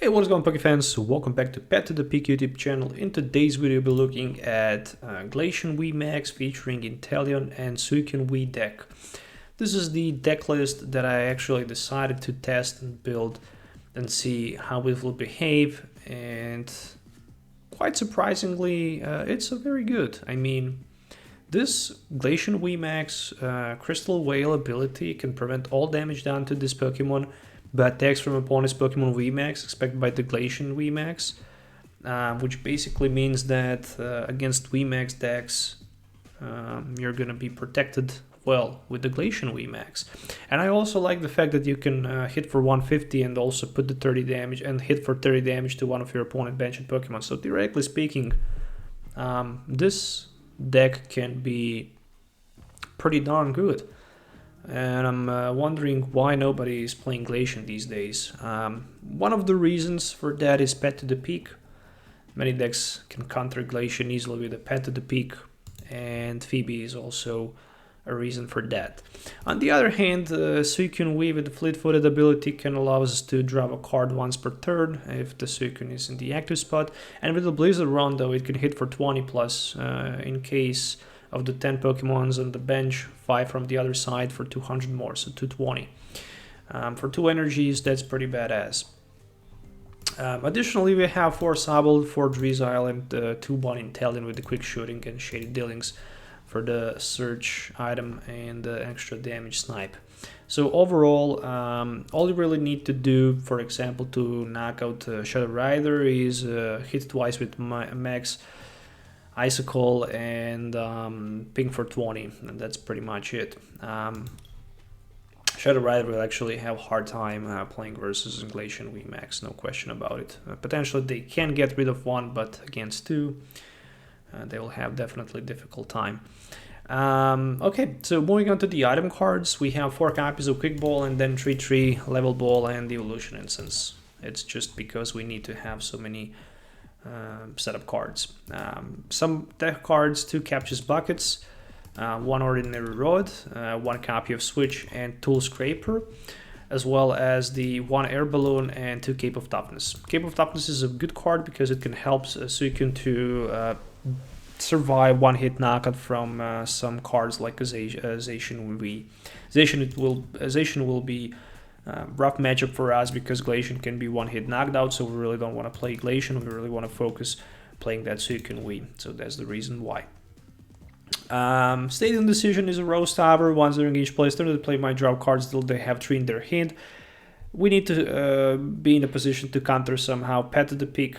Hey, what is going on, Poké fans? Welcome back to Pet to the Peak YouTube channel. In today's video, we'll be looking at Glaceon VMAX featuring Inteleon and Suicune V deck. This is the deck list that I actually decided to test and build and see how it will behave, and quite surprisingly, it's very good. I mean, this Glaceon VMAX Crystal Whale ability can prevent all damage done to this Pokemon by attacks from opponent's Pokemon VMAX expected by the Glaceon VMAX, which basically means that against VMAX decks, you're gonna be protected well with the Glaceon VMAX. And I also like the fact that you can hit for 150 and also put the 30 damage and hit for 30 damage to one of your opponent benched Pokemon. So theoretically speaking, this deck can be pretty darn good. And I'm wondering why nobody is playing Glaceon these days. One of the reasons for that is Pet to the Peak. Many decks can counter Glaceon easily with a Pet to the Peak, and Phoebe is also a reason for that. On the other hand, Suicune V with the fleet-footed ability can allow us to drop a card once per turn if the Suicune is in the active spot, and with the Blizzard Rondo it can hit for 20 plus in case of the 10 Pokemons on the bench, 5 from the other side for 200 more, so 220. For 2 energies, that's pretty badass. Additionally, we have 4 Sobble, 4 Drizzile, and 2-1 Inteleon with the quick shooting and shady dealings for the search item and the extra damage snipe. So overall, all you really need to do, for example, to knock out Shadow Rider is hit twice with Max Icicle and ping for 20, and that's pretty much it. Shadow Rider will actually have a hard time playing versus Glaceon VMAX, no question about it. Potentially they can get rid of 1, but against 2, they will have definitely a difficult time. Okay, so moving on to the item cards, we have 4 copies of Quick Ball and then 3 Level Ball and the Evolution Incense. It's just because we need to have so many setup cards. Some deck cards, 2 Capacious Buckets, 1 Ordinary Rod, 1 copy of Switch and Tool Scrapper, as well as the 1 Air Balloon and 2 Cape of Toughness. Cape of Toughness is a good card because it can help Suicune to survive one-hit knockout from some cards like Glaceon V. Glaceon will be rough matchup for us because Glaceon can be one-hit knocked out, so we really don't want to play Glaceon. We really want to focus playing that Suicune V, so that's the reason why. Stadium Decision is a Rose Tower. Once during each play turn, they play my drop cards till they have 3 in their hand. We need to be in a position to counter somehow Pet to the Peak.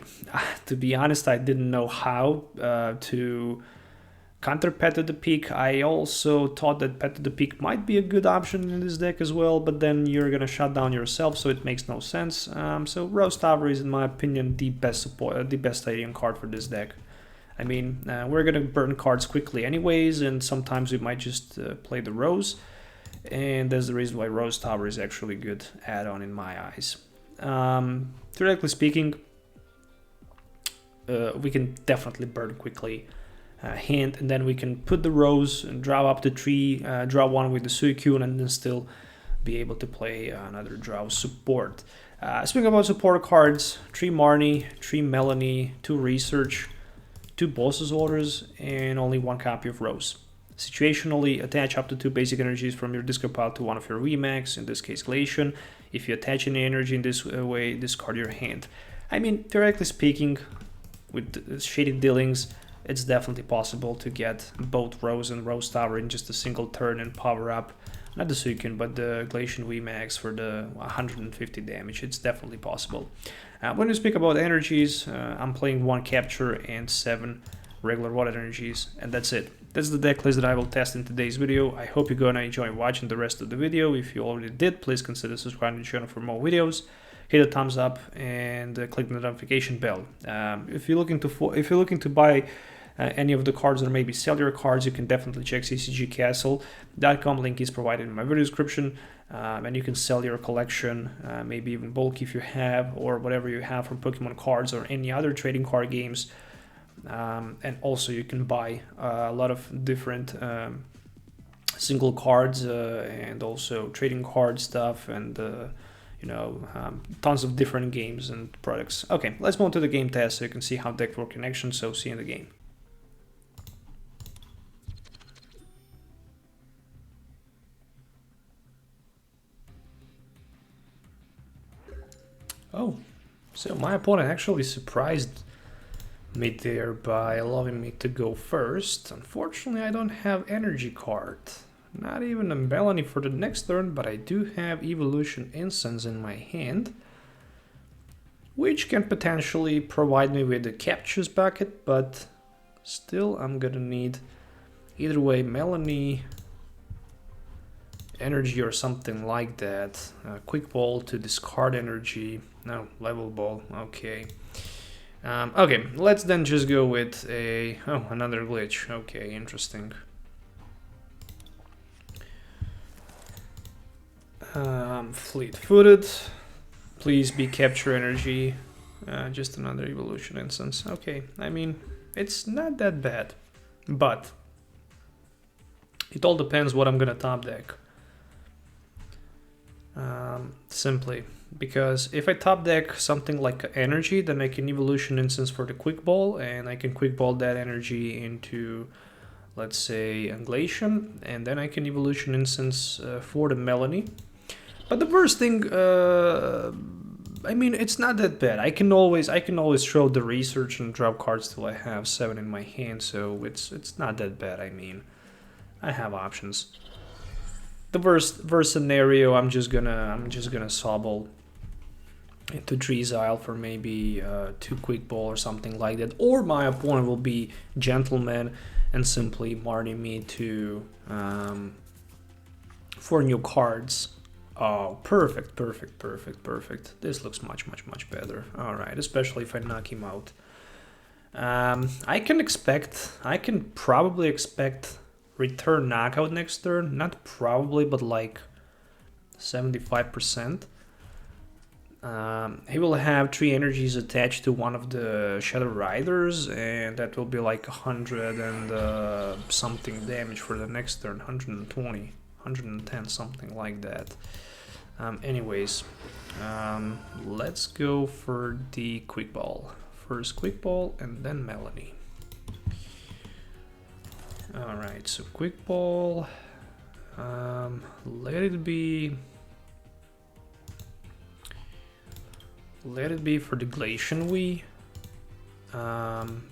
To be honest, I didn't know how to counter Pet to the Peak. I also thought that Pet to the Peak might be a good option in this deck as well, but then you're gonna shut down yourself, so it makes no sense. So Rose Tower is, in my opinion, the best stadium card for this deck. I mean, we're gonna burn cards quickly anyways, and sometimes we might just play the Rose, and that's the reason why Rose Tower is actually a good add-on in my eyes. Theoretically speaking, we can definitely burn quickly. Hand, and then we can put the Rose and draw up the 3, draw 1 with the Suicune, and then still be able to play another draw support. Speaking about support cards, 3 Marnie, 3 Melony, 2 Research, 2 Boss's Orders, and only 1 copy of Rose. Situationally, attach up to 2 basic energies from your discard pile to one of your VMAX, in this case Glaceon. If you attach any energy in this way, discard your hand. I mean, theoretically speaking, with shady dealings, it's definitely possible to get both Rose and Rose Tower in just a single turn and power up, not the Suicune, but the Glaceon VMAX for the 150 damage. It's definitely possible. When we speak about energies, I'm playing 1 Capture and 7 regular Rod energies, and that's it. That's the deck list that I will test in today's video. I hope you're gonna enjoy watching the rest of the video. If you already did, please consider subscribing to the channel for more videos. Hit a thumbs up and click the notification bell. If you're looking to buy any of the cards or maybe sell your cards, you can definitely check ccgcastle.com. Link is provided in my video description, and you can sell your collection, maybe even bulk if you have, or whatever you have from Pokemon cards or any other trading card games. And also you can buy a lot of different single cards and also trading card stuff, and you know, tons of different games and products. Okay, let's move on to the game test so you can see how deck work in action. So see you in the game. Oh, so my opponent actually surprised me there by allowing me to go first. Unfortunately, I don't have energy card. Not even a Melony for the next turn, but I do have Evolution Incense in my hand, which can potentially provide me with the Capacious Bucket, but still I'm gonna need either way Melony, energy or something like that. Quick Ball to discard energy. No, Level Ball, okay. Okay, let's then just go with a... oh, another glitch. Okay, interesting. Fleet-footed. Please be Capture Energy. Just another Evolution Instance. Okay, I mean, it's not that bad. But it all depends what I'm gonna top deck. Simply because if I top deck something like energy, then I can Evolution Instance for the Quick Ball, and I can Quick Ball that energy into, let's say, a Glaceon, and then I can Evolution Instance for the Melony. But the worst thing, I mean, it's not that bad. I can always throw the research and drop cards till I have 7 in my hand, so it's not that bad. I mean, I have options. The worst scenario, I'm just gonna Sobble into Drizzile for maybe 2 Quick Ball or something like that, or my opponent will be gentleman and simply Marnie me to 4 new cards. Oh, perfect. This looks much better. All right, especially if I knock him out. I can probably expect return knockout next turn. Not probably, but like 75%. He will have 3 energies attached to one of the Shadow Riders, and that will be like 100 and something damage for the next turn. 120, 110, something like that. Anyways, let's go for the Quick Ball. First Quick Ball and then Melony. Alright, so Quick Ball, let it be for the Glaceon V,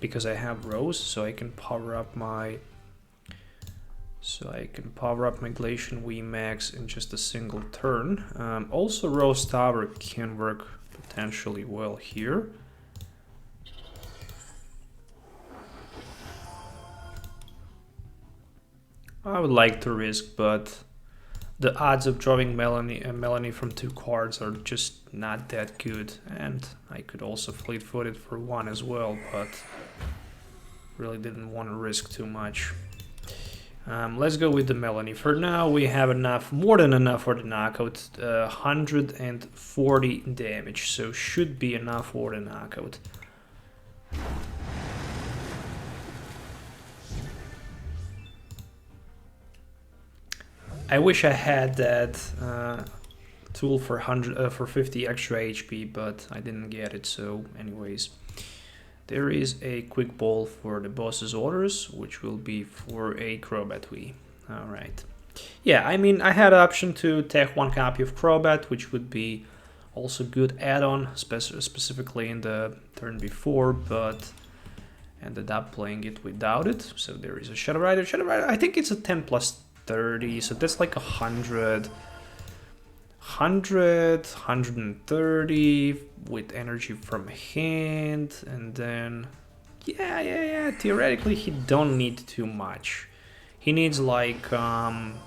because I have Rose, so I can power up my Glaceon VMAX in just a single turn. Also Rose Tower can work potentially well here. I would like to risk, but the odds of drawing Melony from 2 cards are just not that good. And I could also fleet-foot it for 1 as well, but really didn't want to risk too much. Let's go with the Melony. For now, we have enough, more than enough for the knockout. 140 damage, so should be enough for the knockout. I wish I had that tool for 50 extra HP, but I didn't get it. So, anyways, there is a Quick Ball for the boss's orders, which will be for a Crobat V. All right. Yeah, I mean, I had option to take 1 copy of Crobat, which would be also good add-on, specifically in the turn before, but ended up playing it without it. So there is a Shadow Rider. I think it's a 10 plus 30, so that's like 100, 130 with energy from hand, and then yeah, theoretically he don't need too much. He needs like 7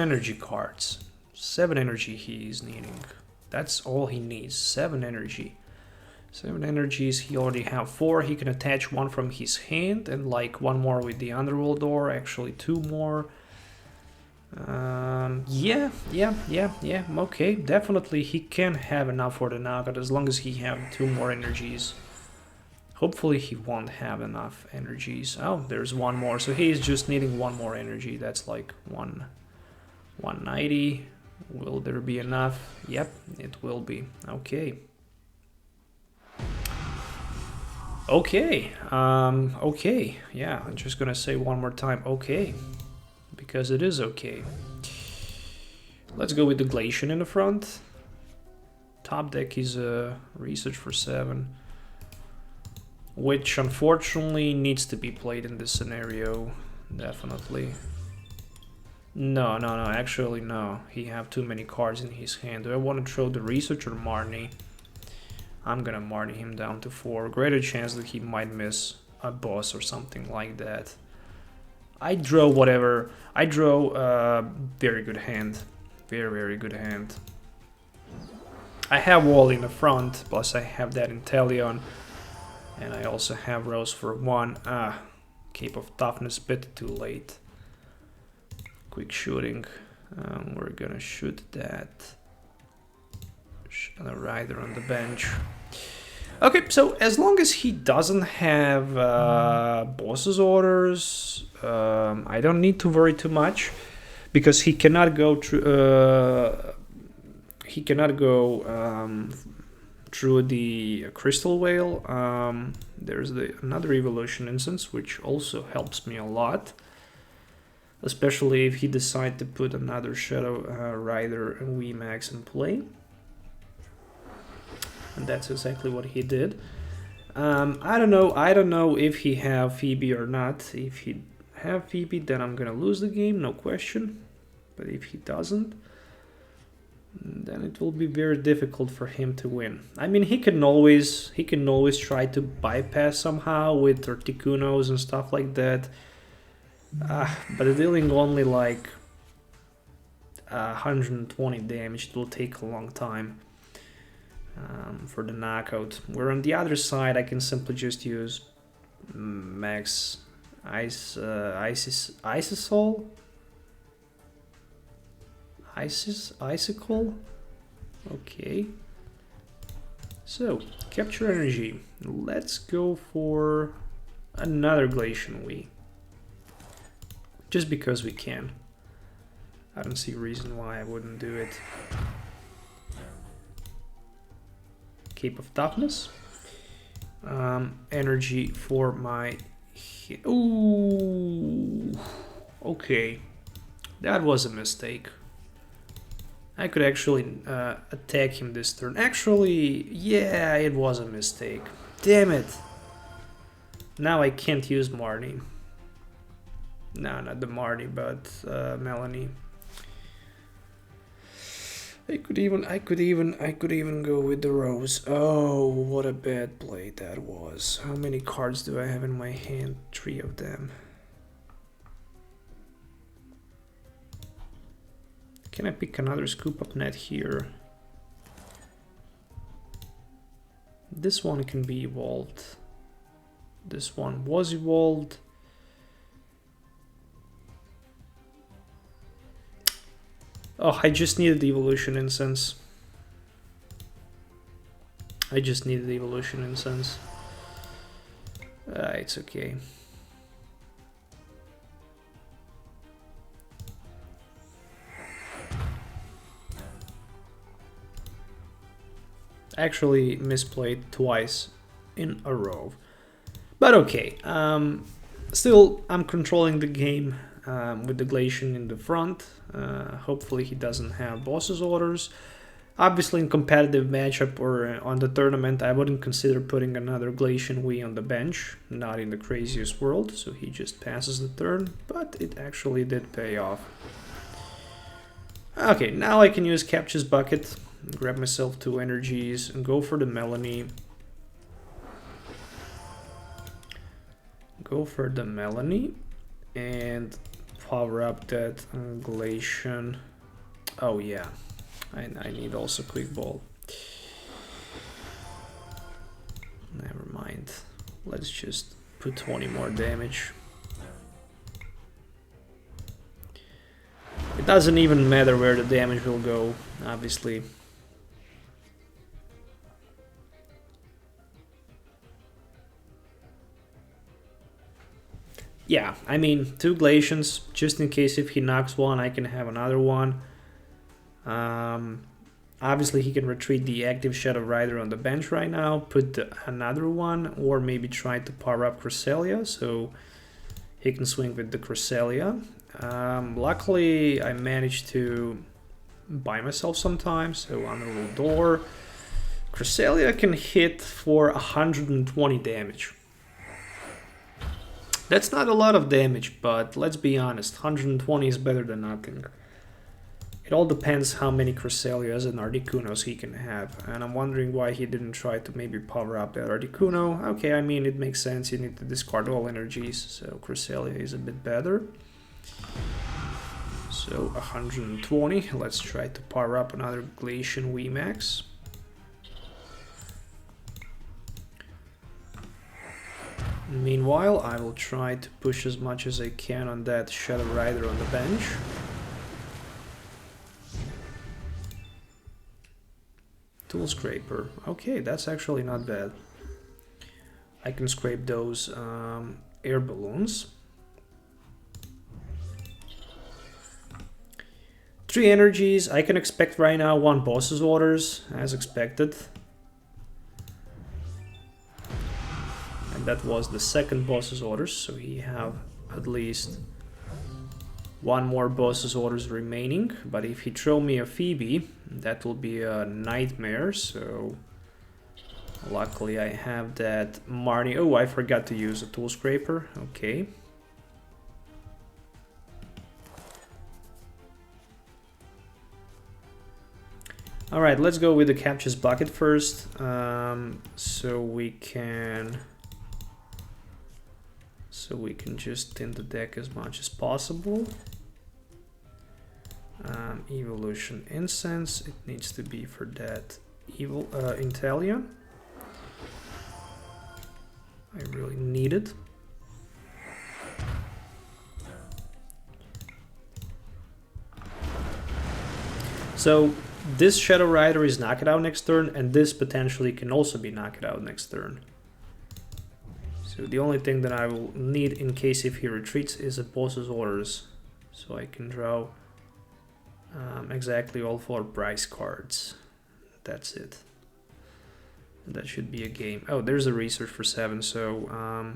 energy cards. 7 energy he is needing. That's all he needs, 7 energy. 7 energies, he already have 4. He can attach 1 from his hand and like 1 more with the Underworld Door, actually 2 more. Yeah, okay, definitely he can have enough for the knockout as long as he have 2 more energies. Hopefully he won't have enough energies. Oh, there's 1 more, so he's just needing 1 more energy. That's like 190. Will there be enough? Yep, it will be. Okay. Okay. Okay. Yeah, I'm just gonna say one more time, okay. Because it is okay. Let's go with the Glaceon in the front. Top deck is Research for 7. Which unfortunately needs to be played in this scenario. Definitely. No, actually no. He have too many cards in his hand. Do I want to throw the Research or Marnie? I'm gonna Marnie him down to 4. Greater chance that he might miss a boss or something like that. I draw whatever. I draw a very good hand. Very good hand. I have Wall in the front, plus I have that Inteleon. And I also have Rose for 1. Cape of Toughness, bit too late. Quick shooting. We're gonna shoot that. And a rider on the bench. Okay, so as long as he doesn't have boss's orders, I don't need to worry too much, because he cannot go through. Through the Crystal Whale. There's another Evolution Incense, which also helps me a lot. Especially if he decides to put another Shadow Rider VMAX in play. And that's exactly what he did. I don't know if he have Phoebe or not. If he have Phoebe, then I'm gonna lose the game, no question. But if he doesn't, then it will be very difficult for him to win. I mean, he can always try to bypass somehow with Articunos and stuff like that. But dealing only like 120 damage, it will take a long time for the knockout. Where on the other side, I can simply just use Max Icicle. Okay. So, Capture Energy. Let's go for another Glaceon V. Just because we can. I don't see a reason why I wouldn't do it. Cape of Toughness. Energy for my... Ooh. Okay. That was a mistake. I could actually attack him this turn. Actually, yeah, it was a mistake. Damn it. Now I can't use Marnie. No, not the Marnie, but Melony. I could even go with the Rose. Oh, what a bad play that was. How many cards do I have in my hand? 3 of them. Can I pick another Scoop Up Net here? This one can be evolved. This one was evolved. Oh, I just needed the Evolution Incense. It's okay. Actually misplayed twice in a row. But okay. Still, I'm controlling the game with the Glaceon in the front. Hopefully he doesn't have boss's orders. Obviously in competitive matchup or on the tournament, I wouldn't consider putting another Glaceon V on the bench. Not in the craziest world, so he just passes the turn, but it actually did pay off. Okay, now I can use Capacious Bucket, grab myself 2 energies, and go for the Melony. And power up that Glaceon. Oh yeah, I need also Quick Ball. Never mind. Let's just put 20 more damage. It doesn't even matter where the damage will go, obviously. Yeah, I mean, 2 Glaceons, just in case if he knocks one, I can have another one. Obviously, he can retreat the active Shadow Rider on the bench right now, put another one, or maybe try to power up Cresselia, so he can swing with the Cresselia. Luckily, I managed to buy myself some time, so Honorable Door. Cresselia can hit for 120 damage. That's not a lot of damage, but let's be honest, 120 is better than nothing. It all depends how many Cresselias and Articunos he can have, and I'm wondering why he didn't try to maybe power up that Articuno. Okay, I mean, it makes sense, you need to discard all energies, so Cresselia is a bit better. So 120, let's try to power up another Glaceon VMAX. Meanwhile, I will try to push as much as I can on that Shadow Rider on the bench. Tool Scraper. Okay, that's actually not bad. I can scrape those air balloons. 3 energies. I can expect right now 1 boss's orders, as expected. And that was the second boss's orders, so he have at least 1 more boss's orders remaining. But if he throw me a Phoebe, that will be a nightmare, so luckily I have that Marnie. Oh, I forgot to use a Tool Scraper. Okay. Alright, let's go with the Capacious Bucket first, so we can just thin the deck as much as possible. Evolution Incense, it needs to be for that Inteleon. I really need it. So this Shadow Rider is knocked out next turn, and this potentially can also be knocked out next turn. So the only thing that I will need in case if he retreats is a boss's orders, so I can draw exactly all 4 prize cards. That's it. That should be a game. Oh, there's a research for 7, so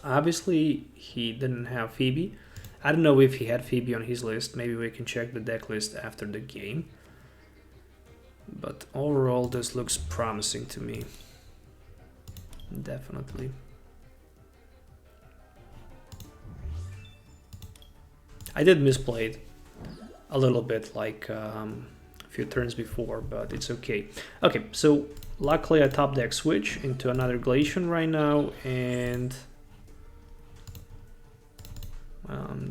obviously he didn't have Phoebe. I don't know if he had Phoebe on his list. Maybe we can check the deck list after the game. But overall, this looks promising to me. Definitely. I did misplay it a little bit, like a few turns before, but it's okay. Okay, so luckily I top deck switch into another Glaceon right now, and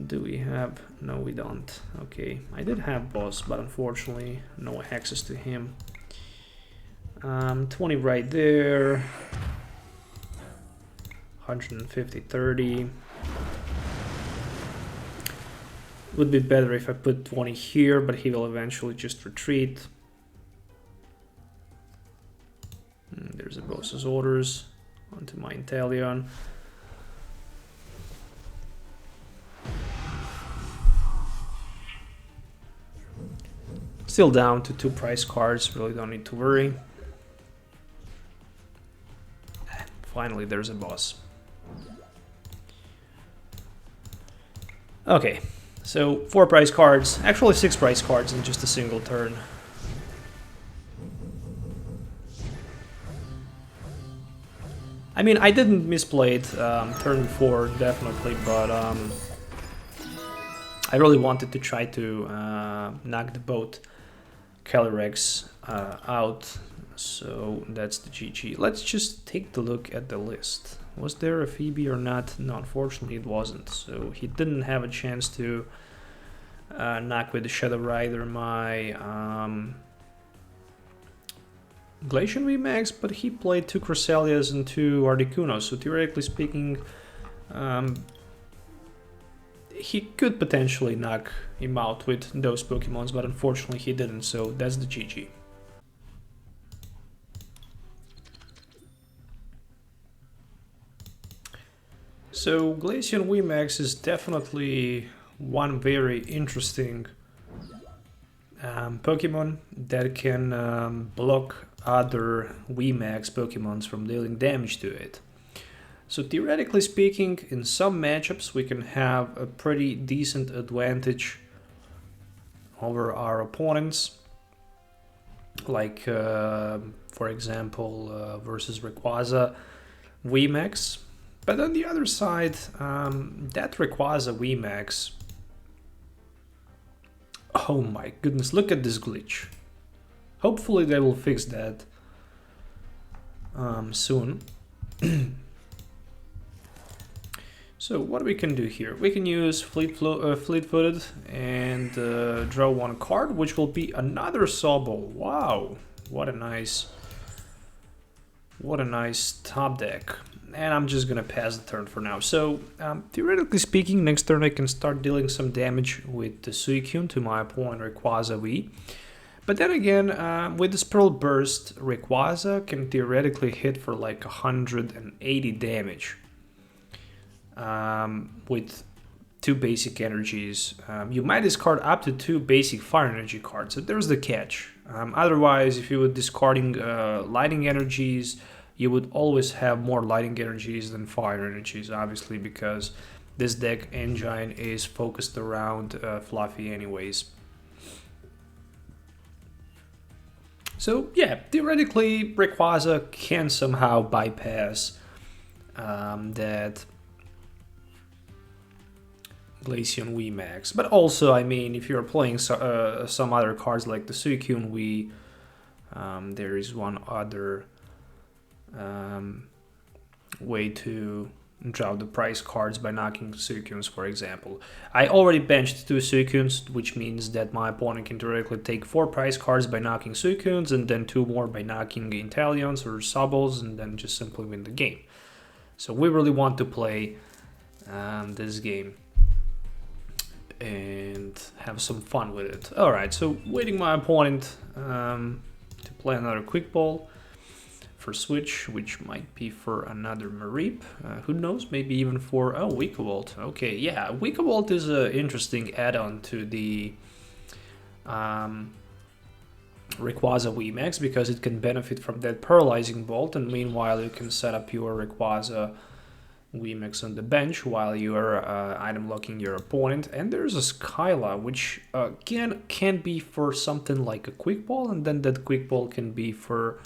do we have... No, we don't. Okay, I did have boss, but unfortunately no access to him. 20 right there. 150, 30. Would be better if I put 20 here, but he will eventually just retreat. There's a boss's orders onto my Inteleon. Still down to 2 prize cards, really don't need to worry. Finally, there's a boss. Okay, so 4 prize cards, actually 6 prize cards in just a single turn. I mean, I didn't misplay it turn before, definitely, but I really wanted to try to knock the both Calyrex out, so that's the GG. Let's just take the look at the list. Was there a Phoebe or not? No, unfortunately it wasn't, so he didn't have a chance to knock with the Shadow Rider my Glaceon VMAX, but he played 2 Cresselias and 2 Articunos, so theoretically speaking, he could potentially knock him out with those Pokemons, but unfortunately he didn't, so that's the GG. So Glaceon VMAX is definitely one very interesting Pokemon that can block other VMAX Pokemons from dealing damage to it. So theoretically speaking, in some matchups we can have a pretty decent advantage over our opponents, like for example versus Rayquaza VMAX. But on the other side, that Rayquaza VMAX, oh my goodness, look at this glitch. Hopefully they will fix that soon. So what we can do here, we can use fleet-footed and draw one card, which will be another Sobble. Wow, what a nice top deck. And I'm just gonna pass the turn for now. So theoretically speaking, next turn I can start dealing some damage with the Suicune to my opponent Rayquaza V. But then again, with this Pearl Burst, Rayquaza can theoretically hit for like 180 damage. With 2 basic energies. You might discard up to 2 basic fire energy cards, so there's the catch. Otherwise, if you were discarding lighting energies, you would always have more lighting energies than fire energies, obviously, because this deck engine is focused around Fluffy anyways. So yeah, theoretically, Rayquaza can somehow bypass that Glaceon VMAX, but also, I mean, if you're playing some other cards like the Suicune V, there is one other way to draw the prize cards by knocking Suicunes, for example. I already benched 2 Suicunes, which means that my opponent can directly take 4 prize cards by knocking Suicunes, and then 2 more by knocking Inteleons or Sobbles, and then just simply win the game. So we really want to play this game and have some fun with it. Alright, so waiting my opponent to play another Quick Ball for Switch, which might be for another Mareep. Who knows, maybe even for, oh, Vikavolt. Okay, yeah, Vikavolt is an interesting add-on to the Rayquaza VMAX because it can benefit from that Paralyzing Bolt, and meanwhile you can set up your Rayquaza VMAX on the bench while you are item locking your opponent. And there's a Skyla, which can be for something like a Quick Ball, and then that Quick Ball can be for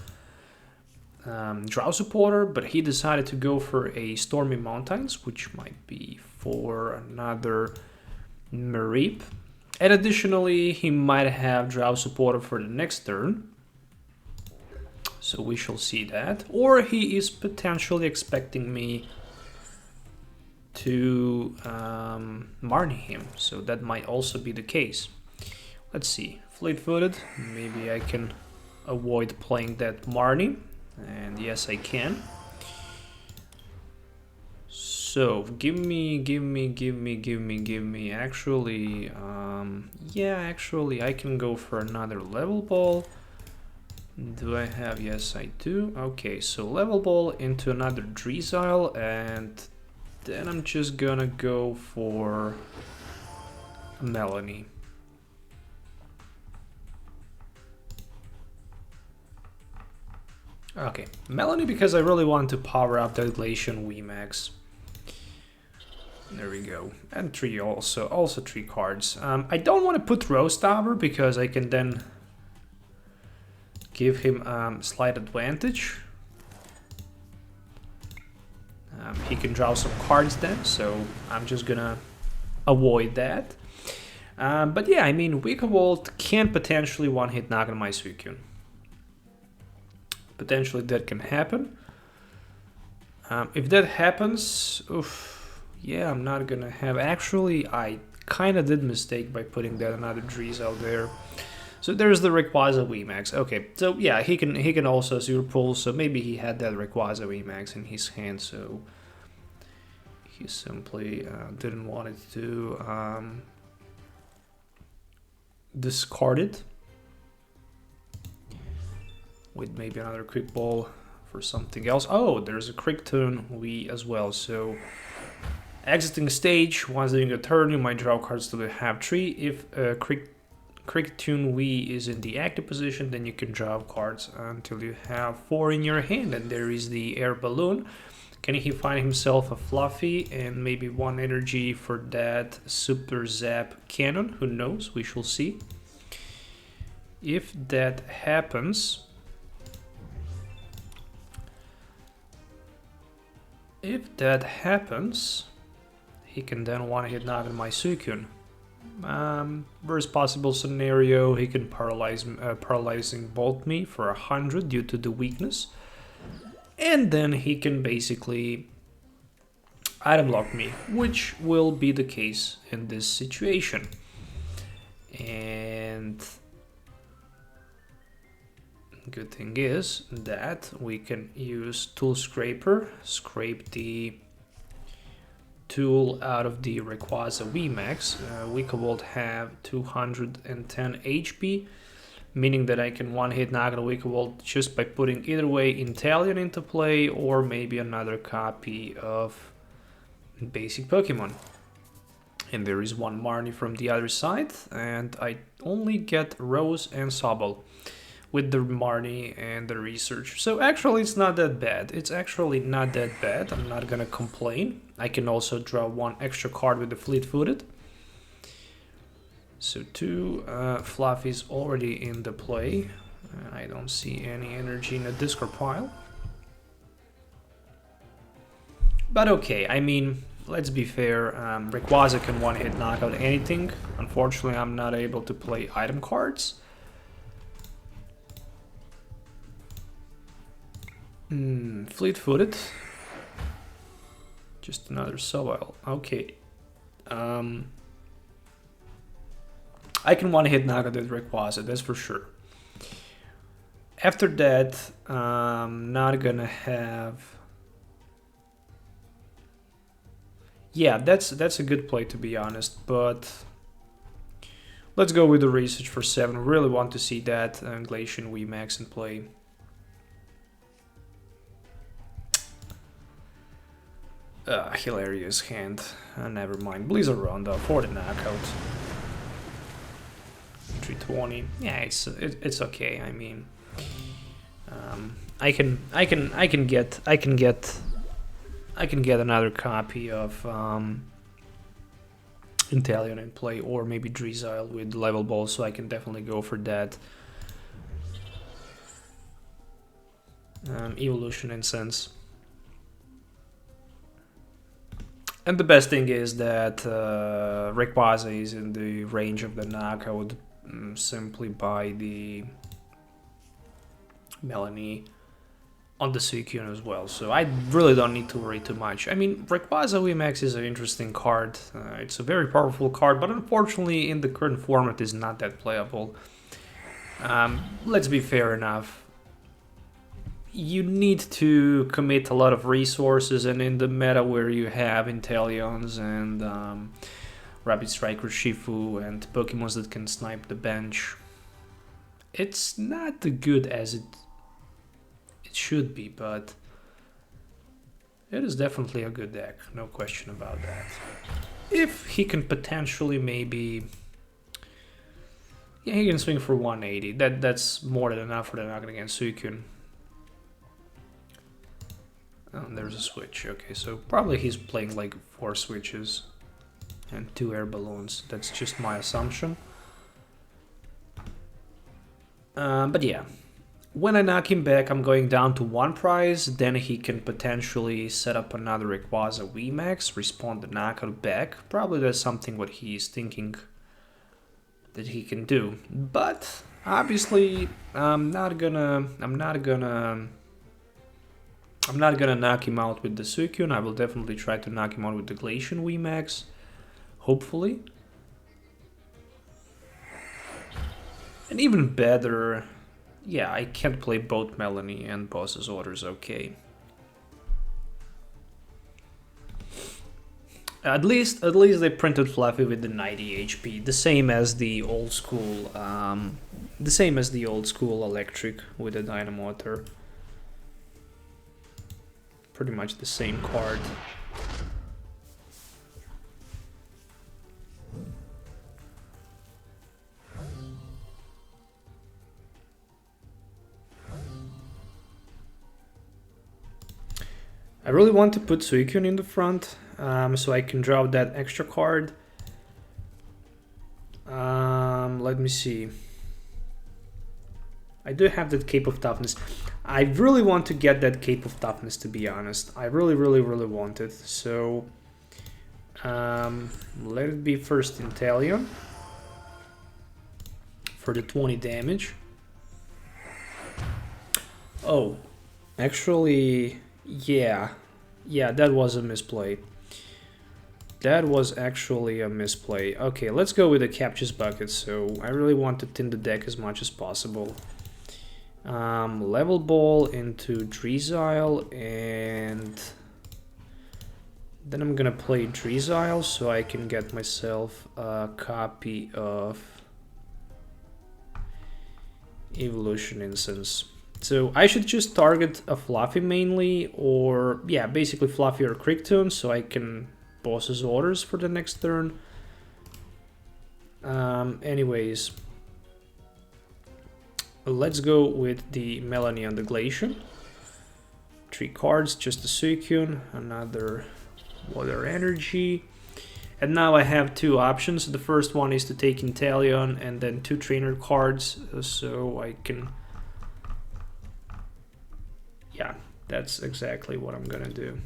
Drow Supporter, but he decided to go for a Stormy Mountains, which might be for another Mareep. And additionally, he might have Drow Supporter for the next turn, so we shall see that. Or he is potentially expecting me to Marnie him, so that might also be the case. Let's see, fleet-footed, maybe I can avoid playing that Marnie, and yes I can. So give me, actually, yeah, actually I can go for another Level Ball. Do I have, yes I do. Okay, so Level Ball into another Drizzile, and then I'm just gonna go for Melony. Okay, Melony because I really want to power up that Glaceon VMAX. There we go. And 3 also 3 cards. I don't want to put Rose Tower because I can then give him slight advantage. He can draw some cards then, so I'm just gonna avoid that. But yeah, I mean, Vikavolt can potentially one-hit knock on my Suicune. Potentially that can happen. If that happens, oof, yeah, I'm not gonna have... Actually, I kind of did mistake by putting that another Drizzile there. So there's the Rayquaza VMAX. Okay, so yeah, he can also Zero Pull, so maybe he had that Rayquaza VMAX in his hand, so he simply didn't want it to discard it with maybe another Quick Ball for something else. Oh, there's a Krikton V as well, so exiting stage, once during a turn, you might draw cards to have 3. If Suicune V is in the active position, then you can draw cards until you have 4 in your hand. And there is the Air Balloon. Can he find himself a Fluffy and maybe 1 energy for that Super Zap Cannon? Who knows? We shall see. If that happens, he can then one-hit knock on my Suicune. Worst possible scenario, he can paralyzing bolt me for 100 due to the weakness. And then he can basically item lock me, which will be the case in this situation. And good thing is that we can use Tool Scraper, scrape the tool out of the Rayquaza VMAX. Wickevolt have 210 HP. Meaning that I can one-hit knock out Wickevolt just by putting either way Inteleon into play or maybe another copy of basic Pokemon. And there is 1 Marnie from the other side, and I only get Rose and Sobble with the Marnie and the Research. So actually it's not that bad. It's actually not that bad. I'm not gonna complain. I can also draw 1 extra card with the Fleet-Footed. So 2 Fluffies already in the play. I don't see any energy in the discard pile. But okay, I mean, let's be fair. Rayquaza can one-hit knock out anything. Unfortunately, I'm not able to play item cards. Fleet-Footed. Just another Sobble. Okay. I can one-hit knock out the Rayquaza, that's for sure. After that, not gonna have... Yeah, that's a good play, to be honest, but let's go with the Research for 7. Really want to see that Glaceon VMAX in play. Hilarious hand. Never mind. Blizzard Rondo for the knockout. 320. Yeah, it's okay. I mean, I can get another copy of Inteleon in play, or maybe Drizzile with Level Ball, so I can definitely go for that. Evolution Incense. And the best thing is that Rayquaza is in the range of the knockout simply by the Melony on the Suicune as well, so I really don't need to worry too much. I mean, Rayquaza VMAX is an interesting card. It's a very powerful card, but unfortunately in the current format is not that playable. Let's be fair enough. You need to commit a lot of resources, and in the meta where you have Inteleons and Rapid Striker Shifu and Pokemons that can snipe the bench, it's not as good as it should be, but it is definitely a good deck, no question about that. If he can potentially maybe... Yeah, he can swing for 180, that's more than enough for the knock against Suicune. Oh, there's a switch. Okay, so probably he's playing like 4 switches and 2 air balloons. That's just my assumption. But yeah, when I knock him back, I'm going down to 1 prize. Then he can potentially set up another Rayquaza VMAX, respawn the knockout back. Probably that's something what he's thinking that he can do. But obviously, I'm not gonna knock him out with the Suicune. I will definitely try to knock him out with the Glaceon VMAX, hopefully. And even better, yeah, I can't play both Melony and Boss's Orders, okay. At least they printed Fluffy with the 90 HP, the same as the old school, Electric with the Dynamotor. Pretty much the same card. really want to put Suicune in the front, so I can draw that extra card. Let me see. I do have that Cape of Toughness. I really want to get that Cape of Toughness, to be honest. I really want it. So let it be first Inteleon for the 20 damage. Oh, actually, yeah, that was a misplay. That was actually a misplay. Okay, let's go with the Capacious Bucket. So I really want to thin the deck as much as possible. Level Ball into Drizzile, and then I'm gonna play Drizzile so I can get myself a copy of Evolution Incense. So I should just target a Fluffy mainly, or yeah, basically Fluffy or Cricktoon, so I can boss's orders for the next turn. Anyways, let's go with the Melony and the Glaceon. 3 cards, just a Suicune, another Water Energy. And now I have 2 options. The first one is to take Inteleon and then 2 trainer cards, so I can... Yeah, that's exactly what I'm gonna do.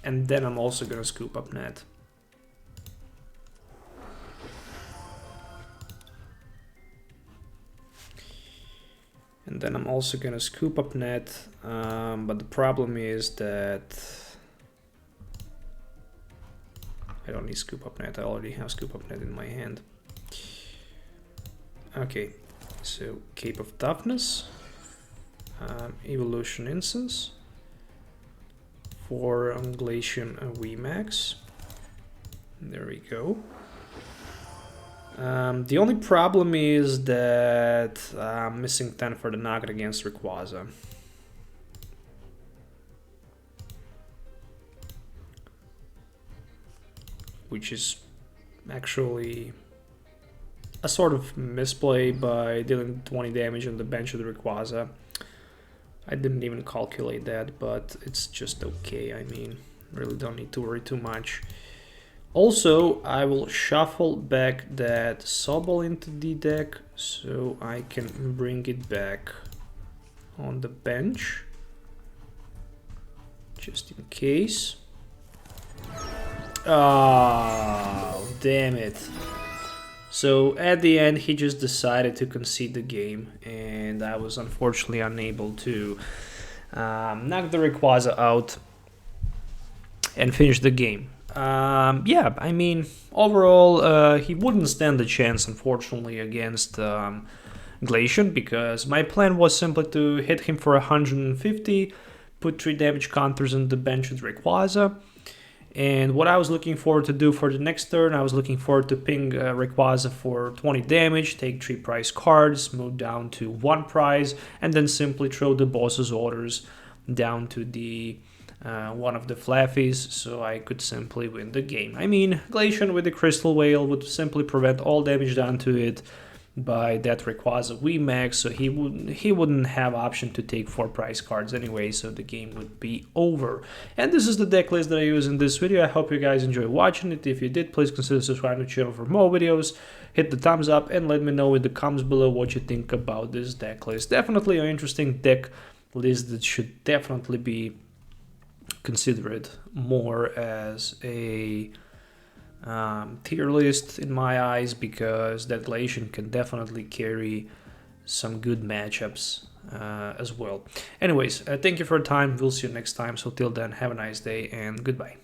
And then I'm also gonna Scoop Up Net. And then I'm also gonna Scoop Up Net, but the problem is that I don't need Scoop Up Net. I already have Scoop Up Net in my hand. Okay, so Cape of Toughness, Evolution Incense for Glaceon VMAX. There we go. The only problem is that I'm missing 10 for the knockout against Rayquaza. Which is actually a sort of misplay by dealing 20 damage on the bench of the Rayquaza. I didn't even calculate that, but it's just okay. I mean, really don't need to worry too much. Also, I will shuffle back that Sobble into the deck so I can bring it back on the bench, just in case. Oh, damn it. So at the end, he just decided to concede the game, and I was unfortunately unable to knock the Rayquaza out and finish the game. Yeah, I mean, overall, he wouldn't stand a chance, unfortunately, against Glaceon, because my plan was simply to hit him for 150, put 3 damage counters on the bench with Rayquaza. And what I was looking forward to do for the next turn, I was looking forward to ping Rayquaza for 20 damage, take 3 prize cards, move down to 1 prize, and then simply throw the boss's orders down to the one of the Flaffies, so I could simply win the game. I mean, Glaceon with the Crystal Whale would simply prevent all damage done to it by that Rayquaza VMAX, so he wouldn't have option to take 4 prize cards anyway, so the game would be over. And this is the deck list that I use in this video. I hope you guys enjoy watching it. If you did, please consider subscribing to the channel for more videos. Hit the thumbs up and let me know in the comments below what you think about this deck list. Definitely an interesting deck list that should definitely be considered more as a tier list in my eyes, because that Glaceon can definitely carry some good matchups as well. Anyways, thank you for your time. We'll see you next time. So till then, have a nice day and goodbye.